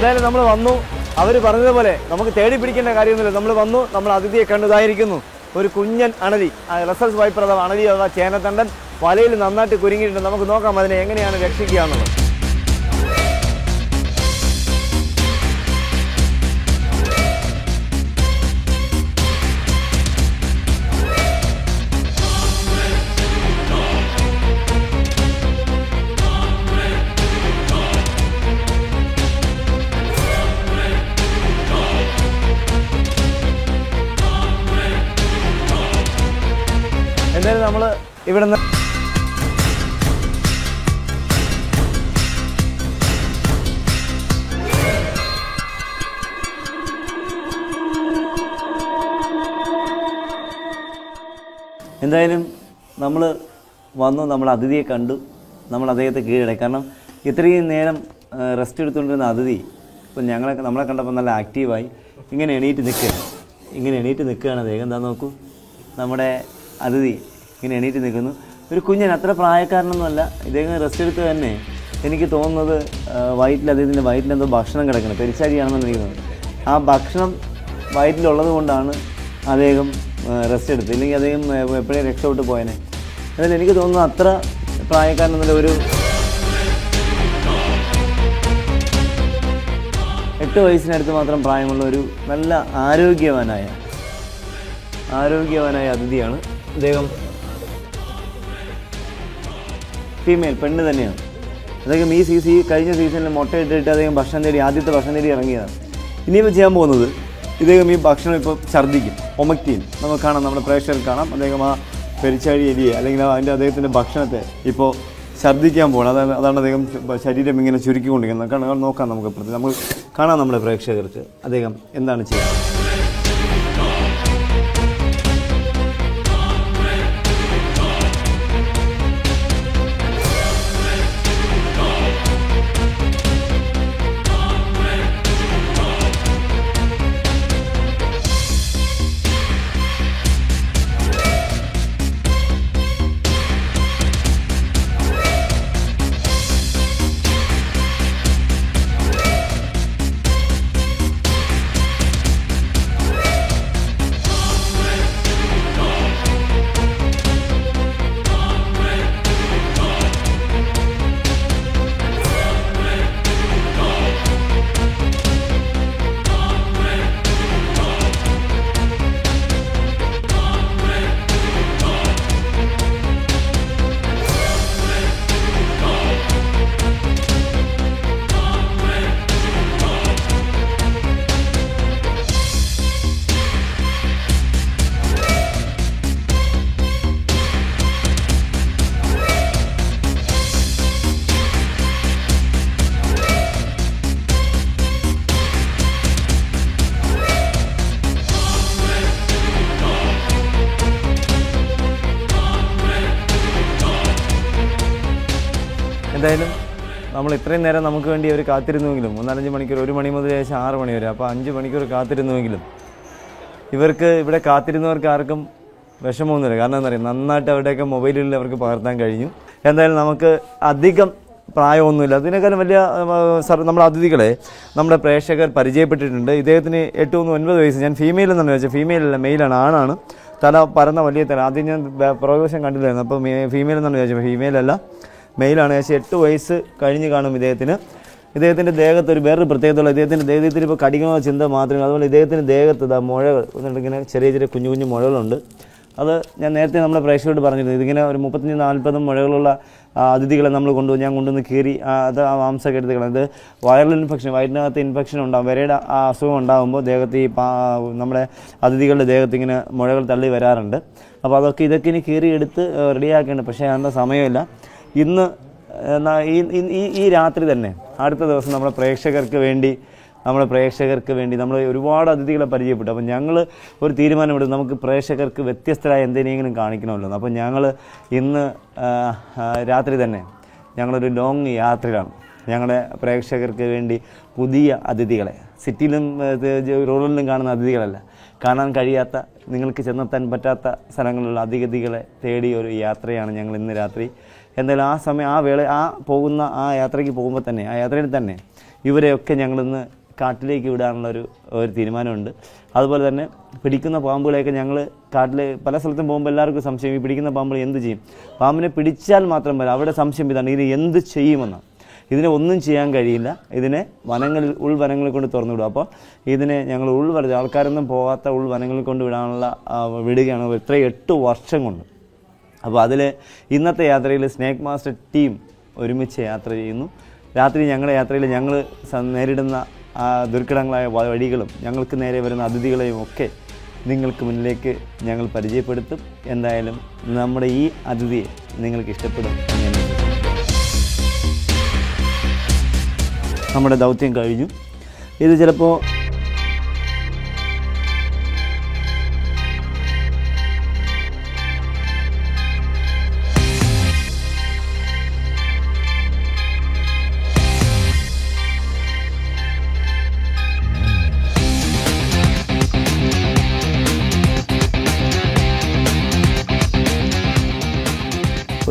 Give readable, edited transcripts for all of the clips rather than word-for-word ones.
എന്തായാലും നമ്മൾ വന്നു. അവർ പറഞ്ഞതുപോലെ നമുക്ക് തേടി പിടിക്കേണ്ട കാര്യമൊന്നുമില്ല. നമ്മൾ വന്നു, നമ്മൾ അതിഥിയെ കണ്ടതായിരിക്കുന്നു. ഒരു കുഞ്ഞൻ അണലി, റസൽസ് വൈപ്പർ അഥവാ അണലി അഥവാ ചേനത്തണ്ടൻ വലയിൽ നന്നായിട്ട് കുരുങ്ങിയിട്ടുണ്ട്. നമുക്ക് നോക്കാം അതിനെ എങ്ങനെയാണ് രക്ഷിക്കുക എന്നുള്ളത്. എന്തായാലും നമ്മൾ ഇവിടെ നിന്ന് വന്നു, നമ്മൾ അതിഥിയെ കണ്ടു, നമ്മൾ അദ്ദേഹത്തെ കീഴടക്കി. കാരണം ഇത്രയും നേരം റെസ്റ്റ് എടുത്തുകൊണ്ടിരുന്ന അതിഥി ഇപ്പം നമ്മളെ കണ്ടപ്പോൾ നല്ല ആക്റ്റീവായി ഇങ്ങനെ എണീറ്റ് നിൽക്കുകയാണ് അദ്ദേഹം. എന്താ നോക്കൂ, നമ്മുടെ അതിഥി ഇങ്ങനെ എണീറ്റ് നിൽക്കുന്നു. ഒരു കുഞ്ഞൻ, അത്ര പ്രായക്കാരനൊന്നുമല്ല. ഇദ്ദേഹം റെസ്റ്റ് എടുത്ത് തന്നെ എനിക്ക് തോന്നുന്നത് അദ്ദേഹത്തിൻ്റെ വയറ്റിലെന്തോ ഭക്ഷണം കിടക്കണം, പെരിച്ചാഴിയാണെന്നാണ് എനിക്ക് തോന്നുന്നത്. ആ ഭക്ഷണം വയറ്റിലുള്ളത് കൊണ്ടാണ് അദ്ദേഹം റെസ്റ്റ് എടുത്തത്. ഇല്ലെങ്കിൽ അദ്ദേഹം എപ്പോഴേ രക്ഷപ്പെട്ട് പോയനെ. അതിൽ എനിക്ക് തോന്നുന്നു അത്ര പ്രായക്കാരനൊന്നുമില്ല. ഒരു 8 വയസ്സിനടുത്ത് മാത്രം പ്രായമുള്ള ഒരു നല്ല ആരോഗ്യവാനായ അതിഥിയാണ് അദ്ദേഹം. ഫീമെയിൽ, പെണ്ണ് തന്നെയാണ്. അദ്ദേഹം കഴിഞ്ഞ സീസണിൽ മുട്ടയിട്ടിട്ട് അദ്ദേഹം ആദ്യത്തെ ഭക്ഷണം തേടി ഇറങ്ങിയതാണ്. ഇനിയിപ്പോൾ ചെയ്യാൻ പോകുന്നത്, ഇദ്ദേഹം ഈ ഭക്ഷണം ഇപ്പോൾ ഛർദ്ദിക്കും, ഒമക്റ്റിയും നമുക്ക് കാണാം, നമ്മുടെ പ്രേക്ഷകർക്ക് കാണാം. അദ്ദേഹം ആ പെരിച്ചാഴി എലിയെ അല്ലെങ്കിൽ അദ്ദേഹത്തിൻ്റെ ഭക്ഷണത്തെ ഇപ്പോൾ ഛർദ്ദിക്കാൻ പോകണം. അതാണ് അദ്ദേഹം ശരീരം ഇങ്ങനെ ചുരുക്കിക്കൊണ്ടിരിക്കുന്നത്. നോക്കാം, നമുക്ക് കാണാം നമ്മുടെ പ്രേക്ഷകർക്ക് അദ്ദേഹം എന്താണ് ചെയ്യുന്നത്. എന്തായാലും നമ്മൾ ഇത്രയും നേരം നമുക്ക് വേണ്ടി അവർ കാത്തിരുന്നുവെങ്കിലും 4-5 മണിക്കൂർ, 1 മണി മുതൽ ഏകദേശം 6 മണി വരെ, അപ്പോൾ 5 മണിക്കൂർ കാത്തിരുന്നുവെങ്കിലും ഇവിടെ കാത്തിരുന്നവർക്ക് ആർക്കും വിഷമമൊന്നുമില്ല. കാരണം എന്താ പറയുക, നന്നായിട്ട് അവരുടെയൊക്കെ മൊബൈലിൽ അവർക്ക് പകർത്താൻ കഴിഞ്ഞു. എന്തായാലും നമുക്ക് അധികം പ്രായമൊന്നുമില്ല. അതിനേക്കാളും വലിയ നമ്മുടെ അതിഥികളെ നമ്മുടെ പ്രേക്ഷകർ പരിചയപ്പെട്ടിട്ടുണ്ട്. ഇദ്ദേഹത്തിന് 8-9 വയസ്സ്. ഞാൻ ഫീമെയിൽ എന്നാണ് ചോദിച്ചത്. ഫീമെയിലല്ല, മെയിലാണ്, ആണാണ്. തല പരന്ന വലിയ തല. ആദ്യം ഞാൻ പ്രവേശം കണ്ടില്ലായിരുന്നു. അപ്പോൾ ഫീമെയിൽ എന്നാണ് ചോദിച്ചത്. ഫീമെയിലല്ല, മെയിലാണ്. ഏകദേശം 8 വയസ്സ് കഴിഞ്ഞ് കാണും ഇദ്ദേഹത്തിന്. ഇദ്ദേഹത്തിൻ്റെ ദേഹത്ത് ഒരു വേറൊരു പ്രത്യേകതയുള്ള, ഇദ്ദേഹത്തിൻ്റെ ദേഹത്തിൽ ഇപ്പോൾ കടിക്കണോ ചിന്ത മാത്രമേ. അതുപോലെ ഇദ്ദേഹത്തിൻ്റെ ദേഹത്ത് മുഴകൾ ഇങ്ങനെ ചെറിയ കുഞ്ഞു മുഴകളുണ്ട്. അത് ഞാൻ നേരത്തെ നമ്മുടെ പ്രേക്ഷകരോട് പറഞ്ഞിരുന്നു. ഇതിങ്ങനെ ഒരു 35-40 മുഴകളുള്ള അതിഥികളെ ഞാൻ കൊണ്ടുവന്ന് കീറി അത് ആ മാംസമൊക്കെ എടുത്ത് കളഞ്ഞത്. വൈറൽ ഇൻഫെക്ഷൻ, വയറിനകത്ത് ഇൻഫെക്ഷൻ ഉണ്ടാകും, വരയുടെ ആ അസുഖം ഉണ്ടാകുമ്പോൾ ദേഹത്ത് നമ്മുടെ അതിഥികളുടെ ദേഹത്ത് ഇങ്ങനെ മുഴകൾ തള്ളി വരാറുണ്ട്. അപ്പോൾ ഇതൊക്കെ ഇനി കീറി എടുത്ത് റെഡിയാക്കേണ്ടത്. പക്ഷേ അതിൻ്റെ സമയമില്ല. ഇന്ന് ഈ രാത്രി തന്നെ, അടുത്ത ദിവസം നമ്മുടെ പ്രേക്ഷകർക്ക് വേണ്ടി നമ്മൾ ഒരുപാട് അതിഥികളെ പരിചയപ്പെട്ടു. അപ്പം ഞങ്ങൾ ഒരു തീരുമാനമെടുത്തു, നമുക്ക് പ്രേക്ഷകർക്ക് വ്യത്യസ്തരായ എന്തിനെങ്കിലും കാണിക്കണമല്ലോ. അപ്പം ഞങ്ങൾ ഇന്ന് രാത്രി തന്നെ ഞങ്ങളൊരു ലോങ് യാത്രയിലാണ്. ഞങ്ങളുടെ പ്രേക്ഷകർക്ക് വേണ്ടി പുതിയ അതിഥികളെ, സിറ്റിയിലും റൂറലിലും കാണുന്ന അതിഥികളല്ല, കാണാൻ കഴിയാത്ത, നിങ്ങൾക്ക് ചെന്നെത്താൻ പറ്റാത്ത സ്ഥലങ്ങളിലുള്ള അതിഥികളെ തേടിയ ഒരു യാത്രയാണ് ഞങ്ങൾ ഇന്ന് രാത്രി. എന്തായാലും ആ യാത്രയ്ക്ക് പോകുമ്പോൾ തന്നെ, ആ യാത്രയിൽ തന്നെ ഇവരെയൊക്കെ ഞങ്ങളിന്ന് കാട്ടിലേക്ക് വിടാനുള്ള ഒരു തീരുമാനമുണ്ട്. അതുപോലെ തന്നെ പിടിക്കുന്ന പാമ്പുകളെയൊക്കെ ഞങ്ങൾ കാട്ടിൽ പല സ്ഥലത്തും പോകുമ്പോൾ എല്ലാവർക്കും സംശയം, ഈ പിടിക്കുന്ന പാമ്പുകൾ എന്ത് ചെയ്യും? പാമ്പിനെ പിടിച്ചാൽ മാത്രം വരാം, അവിടെ സംശയം ഇതാണ്, ഇത് എന്ത് ചെയ്യുമെന്നാണ്. ഇതിനെ ഒന്നും ചെയ്യാൻ കഴിയില്ല, ഇതിനെ ഉൾവനങ്ങളിൽ കൊണ്ട് തുറന്നു വിടും. അപ്പോൾ ഇതിനെ ഞങ്ങൾ ആൾക്കാരൊന്നും പോകാത്ത ഉൾവനങ്ങളിൽ കൊണ്ട് വിടുകയാണ് ഇത്ര 8 വർഷം കൊണ്ട്. അപ്പോൾ അതിൽ ഇന്നത്തെ യാത്രയിൽ സ്നേക്ക് മാസ്റ്റർ ടീം ഒരുമിച്ച് യാത്ര ചെയ്യുന്നു. രാത്രി ഞങ്ങളുടെ യാത്രയിൽ ഞങ്ങൾ നേരിടുന്ന ദുർഘടങ്ങളായ വഴികളും ഞങ്ങൾക്ക് നേരെ വരുന്ന അതിഥികളെയും ഒക്കെ നിങ്ങൾക്ക് മുന്നിലേക്ക് ഞങ്ങൾ പരിചയപ്പെടുത്തും. എന്തായാലും നമ്മുടെ ഈ അതിഥിയെ നിങ്ങൾക്ക് ഇഷ്ടപ്പെടും. നമ്മുടെ ദൗത്യം കഴിഞ്ഞു. ഇത് ചിലപ്പോൾ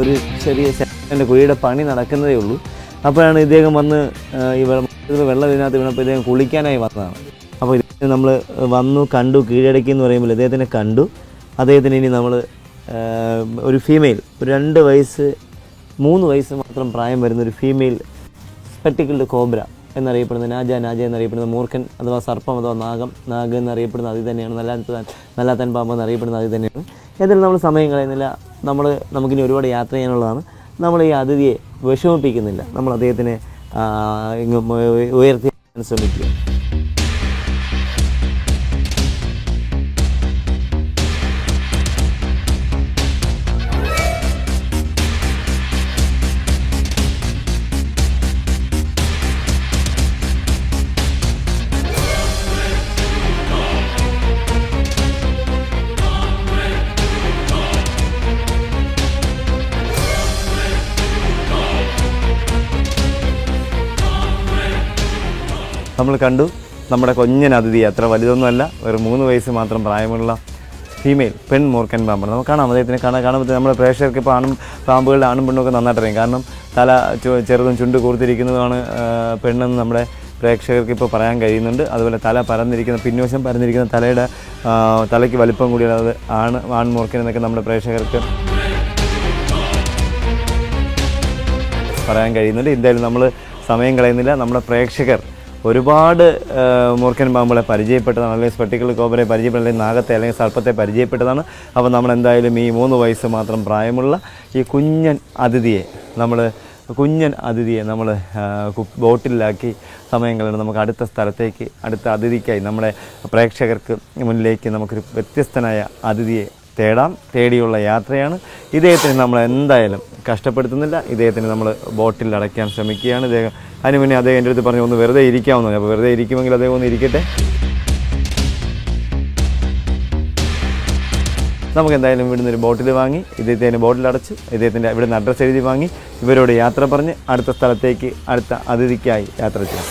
ഒരു ചെറിയ സെക്കൻഡ് കുഴിയുടെ പണി നടക്കുന്നതേ ഉള്ളൂ. അപ്പോഴാണ് ഇദ്ദേഹം വന്ന് വെള്ളം ഇതിനകത്ത് വീണപ്പോൾ ഇദ്ദേഹം കുളിക്കാനായി വന്നതാണ്. അപ്പോൾ ഇത് നമ്മൾ കണ്ടു, കീഴടക്കി എന്ന് പറയുമ്പോൾ ഇദ്ദേഹത്തിനെ കണ്ടു. അദ്ദേഹത്തിന് ഇനി നമ്മൾ ഒരു ഫീമെയിൽ, ഒരു 2 വയസ്സ് 3 വയസ്സ് മാത്രം പ്രായം വരുന്ന ഒരു ഫീമെയിൽ സ്പെക്ടിക്കിൾഡ് കോബ്ര എന്നറിയപ്പെടുന്ന നാജ എന്നറിയപ്പെടുന്ന മൂർഖൻ അഥവാ സർപ്പം അഥവാ നാഗ് എന്നറിയപ്പെടുന്ന അത് തന്നെയാണ്. നല്ലാത്തൻ പാമ്പ് എന്നറിയപ്പെടുന്ന അത് തന്നെയാണ്. ഏതായാലും നമ്മൾ സമയം കളയുന്നില്ല, നമുക്കിനി ഒരുപാട് യാത്ര ചെയ്യാനുള്ളതാണ്. നമ്മൾ ഈ അതിഥിയെ വിഷമിപ്പിക്കുന്നില്ല, നമ്മൾ അദ്ദേഹത്തിനെ ഉയർത്തി ശ്രമിക്കുക. നമ്മൾ കണ്ടു നമ്മുടെ കുഞ്ഞൻ അതിഥി, അത്ര വലുതൊന്നുമല്ല, ഒരു 3 വയസ്സ് മാത്രം പ്രായമുള്ള ഫീമെയിൽ മൂർഖൻ പാമ്പാണ്. നമുക്ക് കാണാം, അദ്ദേഹത്തിനെ കാണുമ്പോൾ നമ്മുടെ പ്രേക്ഷകർക്ക് ഇപ്പോൾ പാമ്പുകളുടെ ആണും പെണ്ണും ഒക്കെ നന്നായിട്ട് അറിയാം. കാരണം തല ചെറുതും ചുണ്ട് കൂർത്തിരിക്കുന്നതുമാണ് പെണ്ണെന്ന് നമ്മുടെ പ്രേക്ഷകർക്ക് ഇപ്പോൾ പറയാൻ കഴിയുന്നുണ്ട്. അതുപോലെ തല പിന്നോശം പരന്നിരിക്കുന്ന തലയ്ക്ക് വലിപ്പം കൂടിയുള്ളത് മൂർഖൻ എന്നൊക്കെ നമ്മുടെ പ്രേക്ഷകർക്ക് പറയാൻ കഴിയുന്നുണ്ട്. എന്തായാലും നമ്മൾ സമയം കളയുന്നില്ല. നമ്മുടെ പ്രേക്ഷകർ ഒരുപാട് മൂർഖൻ പാമ്പുകളെ പരിചയപ്പെട്ടതാണ്, അല്ലെങ്കിൽ സ്പെക്ടിക്കിൾഡ് കോബ്രയെ പരിചയപ്പെട്ട, അല്ലെങ്കിൽ നാഗത്തെ അല്ലെങ്കിൽ സർപ്പത്തെ പരിചയപ്പെട്ടതാണ്. അപ്പോൾ നമ്മളെന്തായാലും ഈ 3 വയസ്സ് മാത്രം പ്രായമുള്ള ഈ കുഞ്ഞൻ അതിഥിയെ നമ്മൾ ബോട്ടിലാക്കി സമയം കളയണം. നമുക്ക് അടുത്ത അതിഥിക്കായി നമ്മുടെ പ്രേക്ഷകർക്ക് മുന്നിലേക്ക് നമുക്കൊരു വ്യത്യസ്തനായ അതിഥിയെ തേടിയുള്ള യാത്രയാണ്. ഇദ്ദേഹത്തിന് നമ്മൾ എന്തായാലും കഷ്ടപ്പെടുത്തുന്നില്ല, ഇദ്ദേഹത്തിന് നമ്മൾ ബോട്ടിൽ അടയ്ക്കാൻ ശ്രമിക്കുകയാണ്. അതിന് മുന്നേ അദ്ദേഹം എൻ്റെ അടുത്ത് പറഞ്ഞു ഒന്ന് വെറുതെ ഇരിക്കാമെന്ന്. അപ്പോൾ വെറുതെ ഇരിക്കുമെങ്കിൽ അദ്ദേഹം ഒന്ന് ഇരിക്കട്ടെ. നമുക്ക് എന്തായാലും ഇവിടുന്ന് ഒരു ബോട്ടിൽ വാങ്ങി ഇദ്ദേഹത്തിന് ബോട്ടിൽ അടച്ചു, ഇദ്ദേഹത്തിൻ്റെ ഇവിടുന്ന് അഡ്രസ്സ് എഴുതി വാങ്ങി ഇവരോട് യാത്ര പറഞ്ഞ് അടുത്ത സ്ഥലത്തേക്ക് അടുത്ത അതിഥിക്കായി യാത്ര ചെയ്യാം.